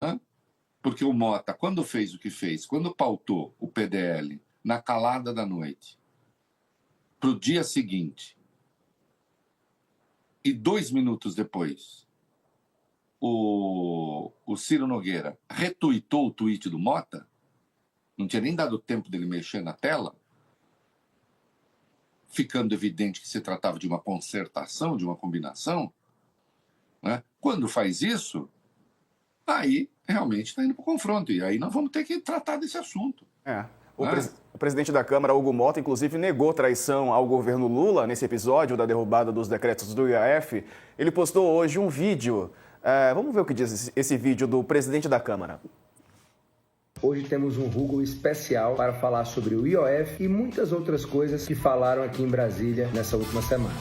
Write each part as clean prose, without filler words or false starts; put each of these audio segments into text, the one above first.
né? Porque o Mota, quando fez o que fez, quando pautou o PDL na calada da noite, para o dia seguinte, e 2 minutos depois, o Ciro Nogueira retuitou o tweet do Mota, não tinha nem dado tempo dele mexer na tela, ficando evidente que se tratava de uma concertação, de uma combinação, né? Quando faz isso, aí realmente está indo para o confronto, e aí nós vamos ter que tratar desse assunto. O presidente da Câmara, Hugo Mota, inclusive negou traição ao governo Lula nesse episódio da derrubada dos decretos do IOF. Ele postou hoje um vídeo. Vamos ver o que diz esse vídeo do presidente da Câmara. Hoje temos um Hugo especial para falar sobre o IOF e muitas outras coisas que falaram aqui em Brasília nessa última semana.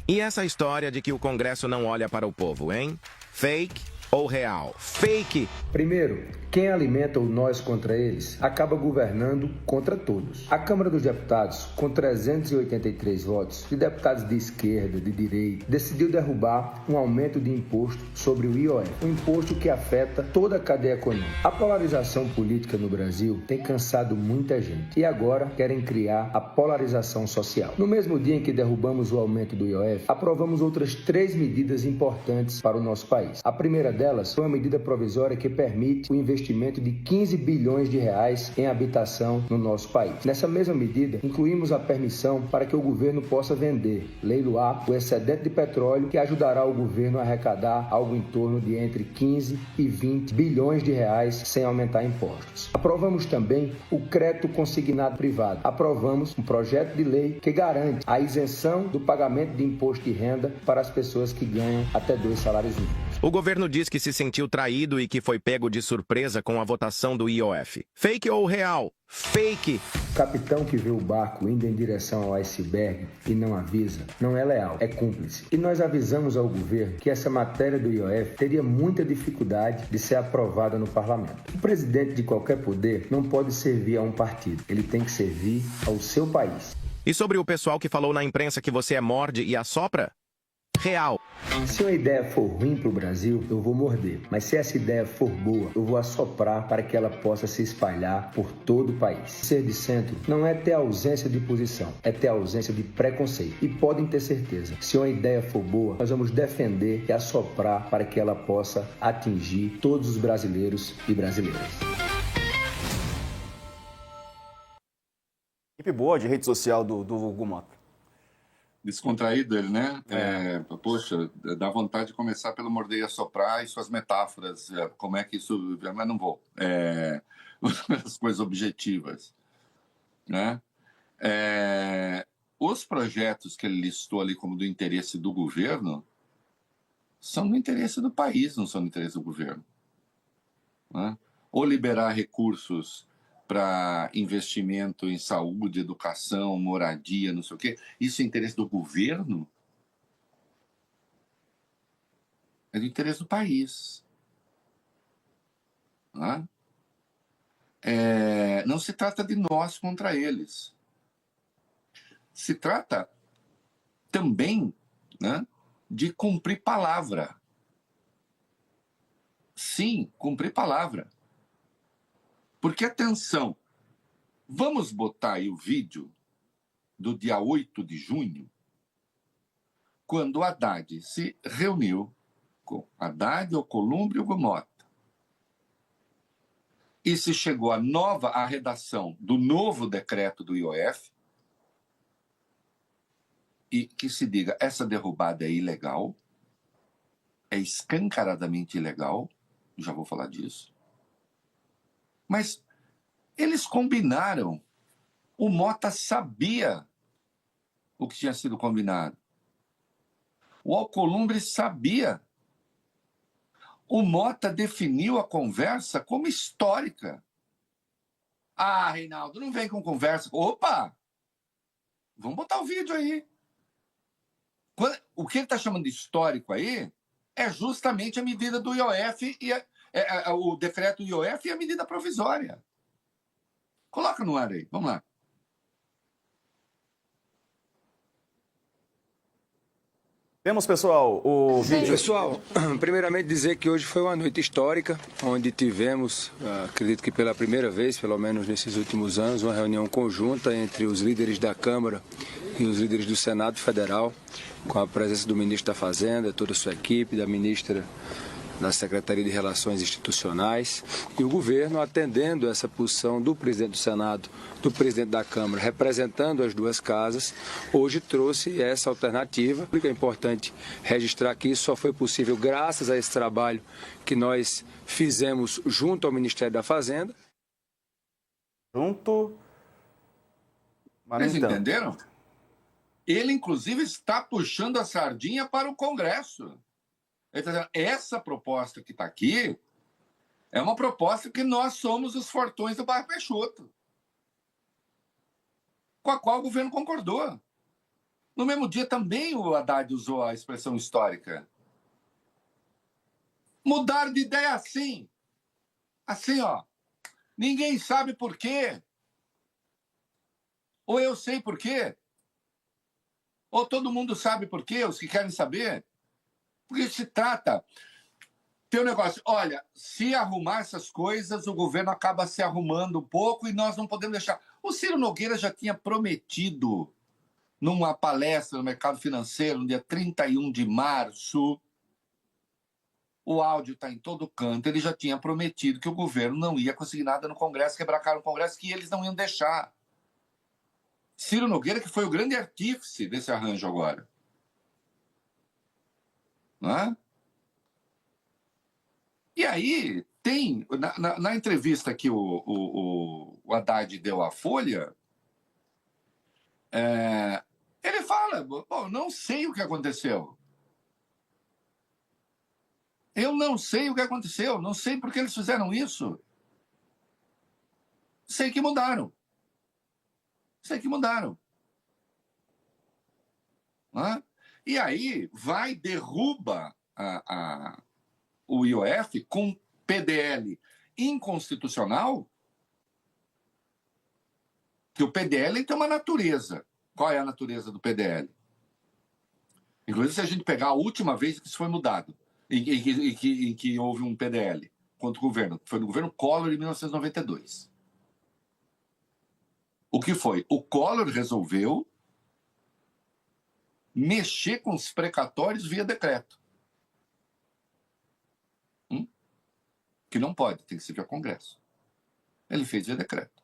E essa história de que o Congresso não olha para o povo, hein? Fake ou real? Fake! Primeiro, quem alimenta o nós contra eles acaba governando contra todos. A Câmara dos Deputados, com 383 votos, de deputados de esquerda, de direita, decidiu derrubar um aumento de imposto sobre o IOF, um imposto que afeta toda a cadeia econômica. A polarização política no Brasil tem cansado muita gente e agora querem criar a polarização social. No mesmo dia em que derrubamos o aumento do IOF, aprovamos outras 3 medidas importantes para o nosso país. A primeira delas foi uma medida provisória que permite o investimento de 15 bilhões de reais em habitação no nosso país. Nessa mesma medida, incluímos a permissão para que o governo possa vender, leiloar, o excedente de petróleo, que ajudará o governo a arrecadar algo em torno de entre 15 e 20 bilhões de reais sem aumentar impostos. Aprovamos também o crédito consignado privado. Aprovamos um projeto de lei que garante a isenção do pagamento de imposto de renda para as pessoas que ganham até 2 salários mínimos. O governo diz que se sentiu traído e que foi pego de surpresa com a votação do IOF. Fake ou real? Fake! O capitão que vê o barco indo em direção ao iceberg e não avisa, não é leal, é cúmplice. E nós avisamos ao governo que essa matéria do IOF teria muita dificuldade de ser aprovada no parlamento. O presidente de qualquer poder não pode servir a um partido, ele tem que servir ao seu país. E sobre o pessoal que falou na imprensa que você morde e assopra? Real. Se uma ideia for ruim para o Brasil, eu vou morder. Mas se essa ideia for boa, eu vou assoprar para que ela possa se espalhar por todo o país. Ser de centro não é ter ausência de posição, é ter ausência de preconceito. E podem ter certeza, se uma ideia for boa, nós vamos defender e assoprar para que ela possa atingir todos os brasileiros e brasileiras. Equipe boa de rede social do Hugo Mota. Descontraído ele, né? Poxa, dá vontade de começar pelo morder e assoprar e suas metáforas. Como é que isso... Mas não vou. As coisas objetivas, né? Os projetos que ele listou ali como do interesse do governo são do interesse do país, não são do interesse do governo, né? Ou liberar recursos para investimento em saúde, educação, moradia, não sei o quê. Isso é interesse do governo? É do interesse do país. Né? Não se trata de nós contra eles. Se trata também, né, de cumprir palavra. Sim, cumprir palavra. Porque, atenção, vamos botar aí o vídeo do dia 8 de junho, quando o Haddad se reuniu com Haddad, Alcolumbre e Hugo Mota. E se chegou à redação do novo decreto do IOF, e que se diga, essa derrubada é ilegal, é escancaradamente ilegal, já vou falar disso. Mas eles combinaram. O Mota sabia o que tinha sido combinado. O Alcolumbre sabia. O Mota definiu a conversa como histórica. Ah, Reinaldo, não vem com conversa. Opa! Vamos botar o vídeo aí. O que ele está chamando de histórico aí é justamente a medida do IOF e o decreto do IOF e a medida provisória. Coloca no ar aí, vamos lá. Temos, pessoal, o vídeo. Pessoal, primeiramente dizer que hoje foi uma noite histórica, onde tivemos, acredito que pela primeira vez, pelo menos nesses últimos anos, uma reunião conjunta entre os líderes da Câmara e os líderes do Senado Federal, com a presença do ministro da Fazenda, toda a sua equipe, da ministra da Secretaria de Relações Institucionais, e o governo atendendo essa posição do presidente do Senado, do presidente da Câmara, representando as duas casas, hoje trouxe essa alternativa. É importante registrar que isso só foi possível graças a esse trabalho que nós fizemos junto ao Ministério da Fazenda. Vocês entenderam? Ele, inclusive, está puxando a sardinha para o Congresso. Ele está dizendo, essa proposta que está aqui é uma proposta que nós somos os fortões do bairro Peixoto, com a qual o governo concordou. No mesmo dia também o Haddad usou a expressão histórica. Mudar de ideia assim. Assim, ó. Ninguém sabe por quê. Ou eu sei por quê. Ou todo mundo sabe por quê, os que querem saber. Porque se trata... Tem um negócio, olha, se arrumar essas coisas, o governo acaba se arrumando um pouco e nós não podemos deixar. O Ciro Nogueira já tinha prometido, numa palestra no mercado financeiro, no dia 31 de março, o áudio está em todo canto, ele já tinha prometido que o governo não ia conseguir nada no Congresso, quebrar cara no Congresso, que eles não iam deixar. Ciro Nogueira, que foi o grande artífice desse arranjo agora. Não é? E aí, tem, na entrevista que o Haddad deu à Folha, ele fala, bom, não sei o que aconteceu. Eu não sei o que aconteceu, não sei por que eles fizeram isso. Sei que mudaram. Sei que mudaram. Não? E aí, vai, derruba o IOF com PDL inconstitucional, que o PDL tem uma natureza. Qual é a natureza do PDL? Inclusive, se a gente pegar a última vez que isso foi mudado, em que houve um PDL contra o governo, foi no governo Collor em 1992. O que foi? O Collor resolveu mexer com os precatórios via decreto. Que não pode, tem que ser via Congresso. Ele fez via decreto.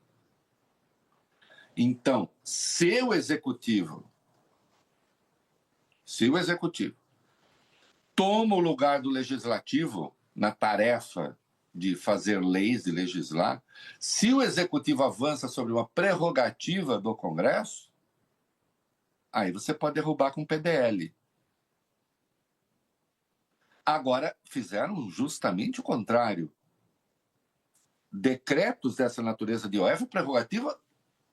Então, se o Executivo toma o lugar do Legislativo na tarefa de fazer leis, de legislar, se o Executivo avança sobre uma prerrogativa do Congresso, aí você pode derrubar com PDL. Agora, fizeram justamente o contrário. Decretos dessa natureza de IOF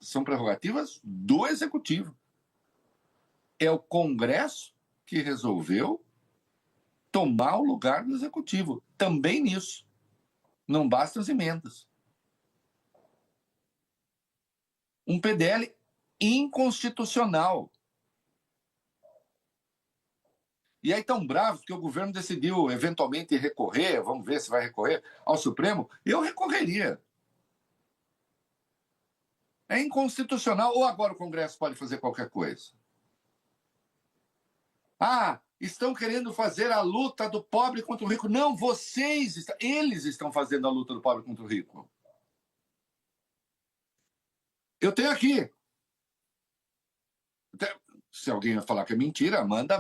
são prerrogativas do Executivo. É o Congresso que resolveu tomar o lugar do Executivo. Também nisso. Não bastam as emendas. Um PDL inconstitucional. E aí tão bravos que o governo decidiu eventualmente recorrer, vamos ver se vai recorrer ao Supremo, eu recorreria. É inconstitucional, ou agora o Congresso pode fazer qualquer coisa? Estão querendo fazer a luta do pobre contra o rico. Não, eles estão fazendo a luta do pobre contra o rico. Eu tenho aqui. Se alguém falar que é mentira, manda.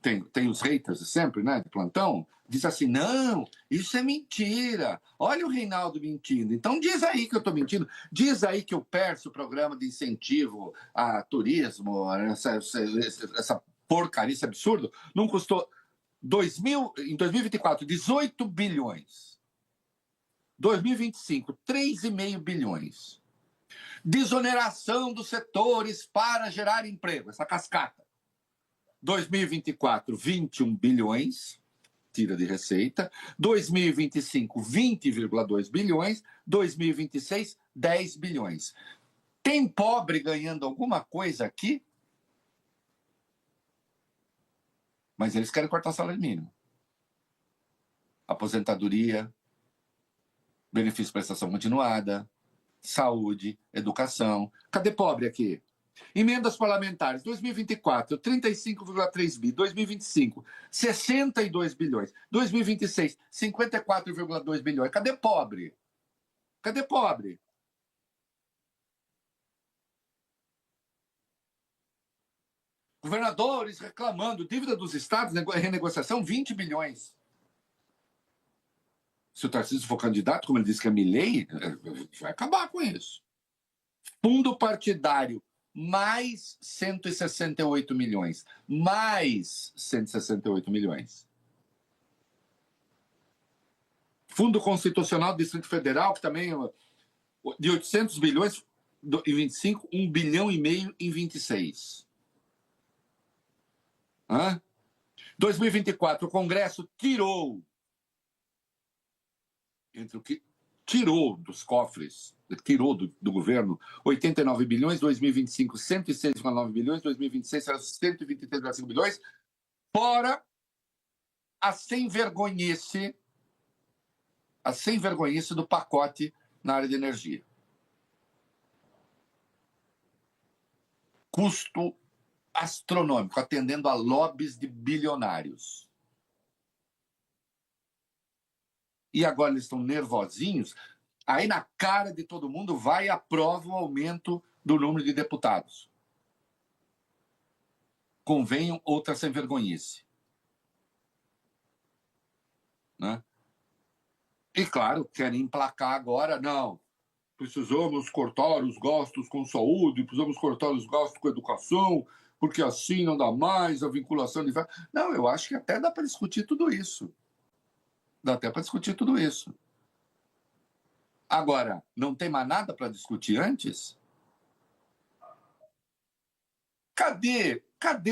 Tem os haters sempre, né, de plantão, diz assim, não, isso é mentira, olha o Reinaldo mentindo, então diz aí que eu estou mentindo, diz aí que o PERS, o programa de incentivo a turismo, essa porcaria, esse absurdo, não custou em 2024, 18 bilhões, 2025, 3,5 bilhões, desoneração dos setores para gerar emprego, essa cascata. 2024, 21 bilhões, tira de receita. 2025, 20,2 bilhões. 2026, 10 bilhões. Tem pobre ganhando alguma coisa aqui? Mas eles querem cortar salário mínimo. Aposentadoria, benefício de prestação continuada, saúde, educação. Cadê pobre aqui? Emendas parlamentares, 2024, 35,3 bi. 2025, 62 bilhões. 2026, 54,2 bilhões. Cadê pobre? Cadê pobre? Governadores reclamando, dívida dos estados, renegociação, 20 bilhões. Se o Tarcísio for candidato, como ele disse que é Milei, vai acabar com isso. Fundo partidário, mais 168 milhões. Mais 168 milhões. Fundo Constitucional do Distrito Federal, que também de 800 bilhões em 25, 1 bilhão e meio em 26. 2024, o Congresso tirou dos cofres, tirou do governo 89 bilhões, 2025 106,9 bilhões, 2026 123,5 bilhões, fora a sem vergonhice do pacote na área de energia. Custo astronômico, atendendo a lobbies de bilionários. E agora eles estão nervosinhos, aí na cara de todo mundo vai e aprova o aumento do número de deputados. Convenham outra sem vergonhice. Né? E claro, querem emplacar agora, não, precisamos cortar os gastos com saúde, precisamos cortar os gastos com educação, porque assim não dá mais a vinculação de... Não, eu acho que até dá para discutir tudo isso. Dá até para discutir tudo isso. Agora, não tem mais nada para discutir antes? Cadê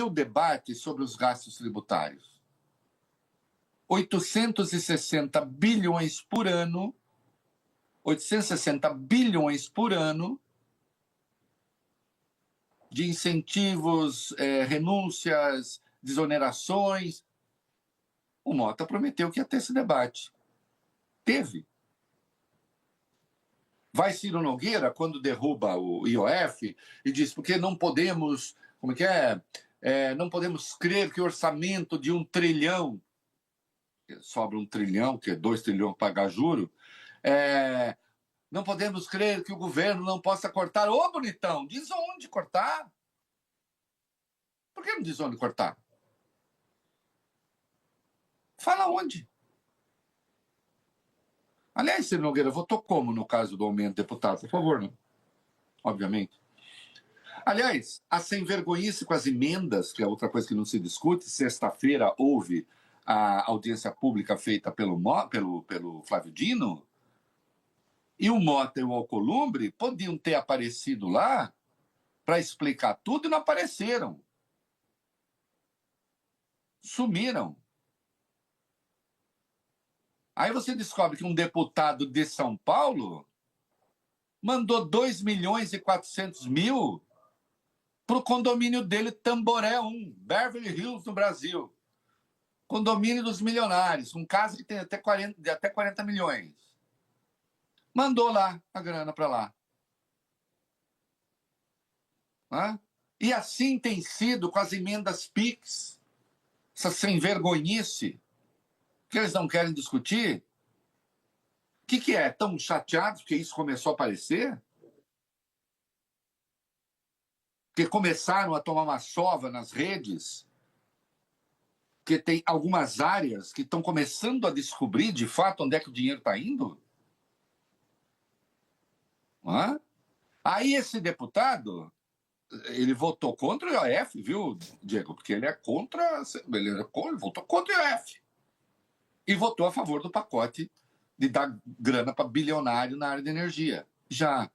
o debate sobre os gastos tributários? 860 bilhões por ano, 860 bilhões por ano de incentivos, renúncias, desonerações. O Mota prometeu que ia ter esse debate. Teve. Vai Ciro Nogueira, quando derruba o IOF, e diz, porque não podemos, não podemos crer que o orçamento de 1 trilhão, sobra 1 trilhão, que é 2 trilhões pagar juro, não podemos crer que o governo não possa cortar. Ô, bonitão, diz onde cortar. Por que não diz onde cortar? Fala onde. Aliás, Ciro Nogueira, votou como no caso do aumento de deputado? Por favor, não? Obviamente. Aliás, a sem vergonhice com as emendas, que é outra coisa que não se discute. Sexta-feira houve a audiência pública feita pelo Flávio Dino, e o Mota e o Alcolumbre podiam ter aparecido lá para explicar tudo e não apareceram. Sumiram. Aí você descobre que um deputado de São Paulo mandou 2 milhões e 400 mil para o condomínio dele, Tamboré 1, Beverly Hills, no Brasil. Condomínio dos milionários, um casa que tem até 40 milhões. Mandou lá a grana para lá. E assim tem sido com as emendas PIX, essa sem vergonhice, que eles não querem discutir. O que é? Tão chateados porque isso começou a aparecer? Porque começaram a tomar uma sova nas redes, que tem algumas áreas que estão começando a descobrir, de fato, onde é que o dinheiro está indo? Aí esse deputado, ele votou contra o IOF, viu, Diego? Porque ele votou contra o IOF. E votou a favor do pacote de dar grana para bilionário na área de energia. Já.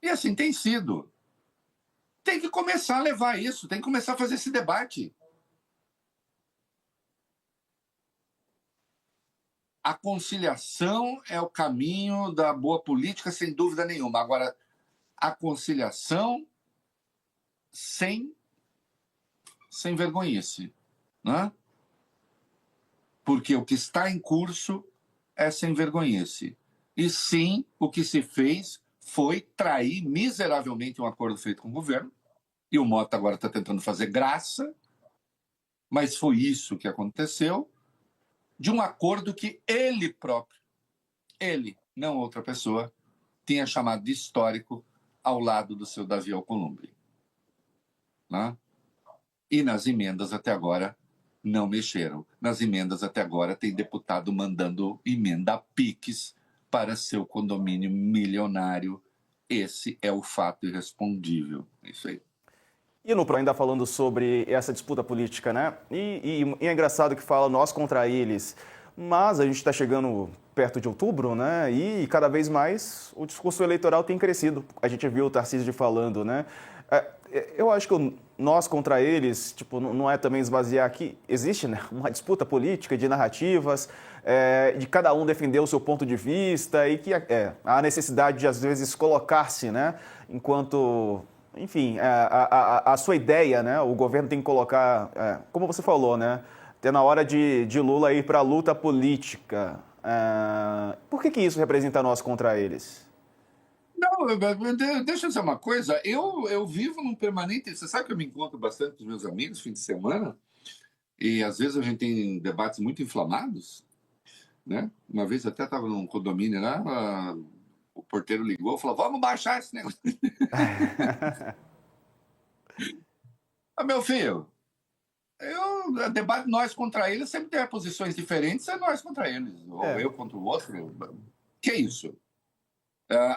E assim tem sido. Tem que começar a levar isso, tem que começar a fazer esse debate. A conciliação é o caminho da boa política, sem dúvida nenhuma. Agora, a conciliação sem sem vergonhice, né? Porque o que está em curso é sem vergonhice. E sim, o que se fez foi trair miseravelmente um acordo feito com o governo, e o Mota agora está tentando fazer graça, mas foi isso que aconteceu, de um acordo que ele próprio, ele, não outra pessoa, tinha chamado de histórico ao lado do seu Davi Alcolumbre. Né? E nas emendas até agora não mexeram. Nas emendas até agora tem deputado mandando emenda a piques para seu condomínio milionário. Esse é o fato irrespondível. É isso aí. E no ainda falando sobre essa disputa política, né? E é engraçado que fala nós contra eles, mas a gente está chegando perto de outubro, né? E cada vez mais o discurso eleitoral tem crescido. A gente viu o Tarcísio falando, né? Eu acho que o nós contra eles, tipo, não é também esvaziar que existe, né, uma disputa política de narrativas, de cada um defender o seu ponto de vista e que há necessidade de, às vezes, colocar-se, né, enquanto, enfim, a sua ideia, né, o governo tem que colocar, como você falou, né, até na hora de Lula ir para a luta política. Por que isso representa nós contra eles? Não, deixa eu dizer uma coisa, eu vivo num permanente, você sabe que eu me encontro bastante com os meus amigos fim de semana, e às vezes a gente tem debates muito inflamados, né? Uma vez até estava num condomínio lá, o porteiro ligou e falou, vamos baixar esse negócio. Meu filho, debate nós contra eles sempre tem posições diferentes, é nós contra eles, ou eu contra o outro. Que é isso?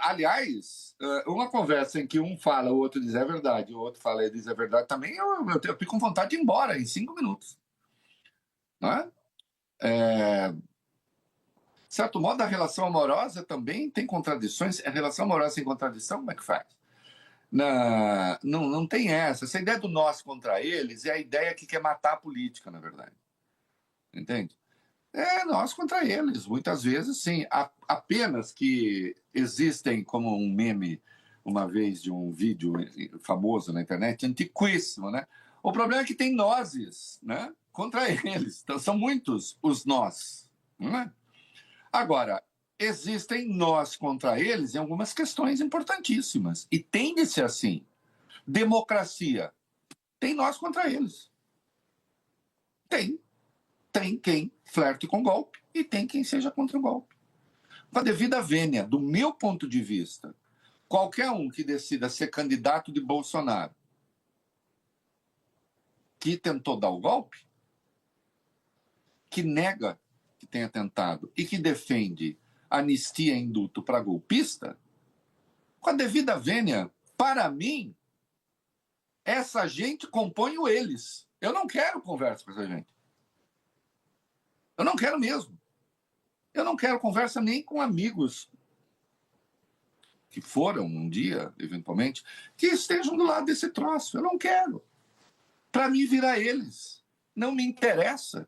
Aliás, uma conversa em que um fala, o outro diz é verdade, o outro fala e diz é verdade, também eu fico com vontade de ir embora em 5 minutos. Não é? De certo modo, a relação amorosa também tem contradições. A relação amorosa sem contradição, como é que faz? Não tem essa. Essa ideia do nós contra eles é a ideia que quer matar a política, na verdade. Entende? Nós contra eles, muitas vezes, sim. Apenas que existem, como um meme, uma vez, de um vídeo famoso na internet, antiquíssimo, né? O problema é que tem nozes, né? Contra eles. Então, são muitos os nós, não é? Agora, existem nós contra eles em algumas questões importantíssimas. E tem de ser assim. Democracia. Tem nós contra eles. Tem quem flerte com golpe e tem quem seja contra o golpe. Com a devida vênia, do meu ponto de vista, qualquer um que decida ser candidato de Bolsonaro, que tentou dar o golpe, que nega que tenha tentado e que defende anistia e indulto para golpista, com a devida vênia, para mim, essa gente compõe o eles. Eu não quero conversa com essa gente. Eu não quero mesmo. Eu não quero conversa nem com amigos que foram um dia, eventualmente, que estejam do lado desse troço. Eu não quero. Para mim, virar eles. Não me interessa.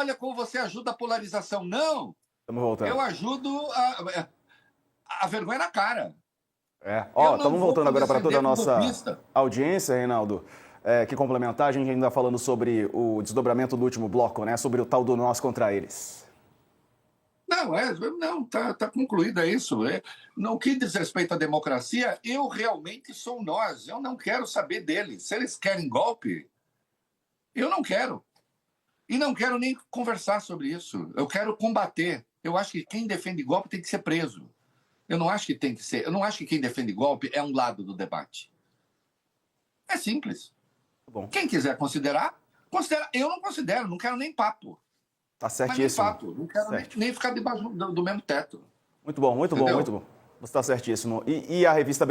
Olha como você ajuda a polarização. Não. Estamos voltando. Eu ajudo a vergonha na cara. Estamos voltando agora para toda a nossa audiência, Reinaldo. Que complementar, a gente ainda falando sobre o desdobramento do último bloco, né? Sobre o tal do nós contra eles. Tá concluído isso. No que diz respeito à democracia, eu realmente sou nós. Eu não quero saber deles. Se eles querem golpe, eu não quero. E não quero nem conversar sobre isso. Eu quero combater. Eu acho que quem defende golpe tem que ser preso. Eu não acho que tem que ser. Eu não acho que quem defende golpe é um lado do debate. É simples. Bom. Quem quiser considerar, considera. Eu não considero, não quero nem papo. Tá certíssimo. Mas nem papo, não quero nem ficar debaixo do mesmo teto. Muito bom, muito bom, muito bom. Você está certíssimo. E a revista